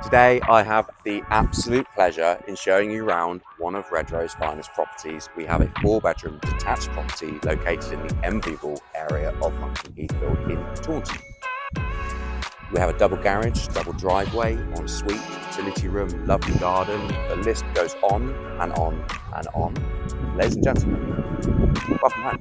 Today I have the absolute pleasure in showing you around one of Redrow's finest properties. We have a 4-bedroom detached property located in the enviable area of Monkton, Heathfield in Taunton. We have a double garage, double driveway, ensuite, utility room, lovely garden. The list goes on and on and on. Ladies and gentlemen, welcome home.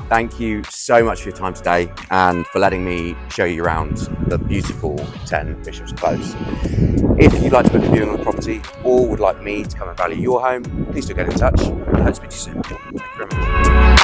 Thank you so much for your time today and for letting me show you around the beautiful 10 Bishop's Close. If you'd like to book a viewing on the property or would like me to come and value your home, please do get in touch and I hope to speak to you soon. Thank you very much.